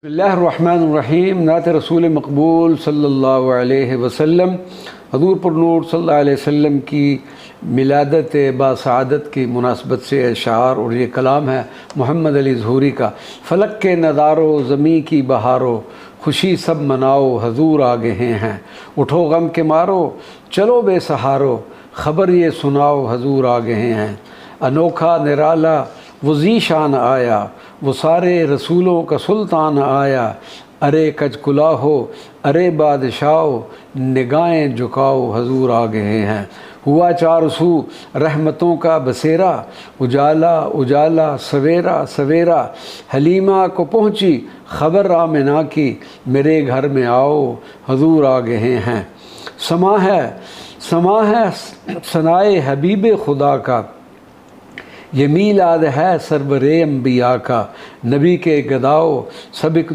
बिस्मिल्लाहिर्रहमानिर्रहीम। नात रसूल मकबूल सल्लल्लाहु अलैहि वसल्लम, हज़ूर पर नूर सल्लल्लाहु अलैहि वसल्लम की मिलादत बासआदत की मुनासबत से अशार, और ये कलाम है मोहम्मद अली ज़हूरी का। फ़लक के नज़ारो ज़मी की बहारो, खुशी सब मनाओ हज़ूर आ गए हैं। उठो गम के मारो चलो बेसहारो, ख़बर ये सुनाओ हज़ूर आ गए हैं। अनोखा निराला वो ज़ीशान आया, वो सारे रसूलों का सुल्तान आया। अरे कजकुला हो अरे बादशाहो, निगाहें झुकाओ हज़ूर आ गए हैं। हुआ चार सू रहमतों का बसेरा, उजाला उजाला सवेरा सवेरा। हलीमा को पहुँची ख़बर आमिना की, मेरे घर में आओ हज़ूर आ गए हैं। समा है सनाए हबीब खुदा का, ये मीलाद है सरवरे अंबिया का। नबी के गदाओ सब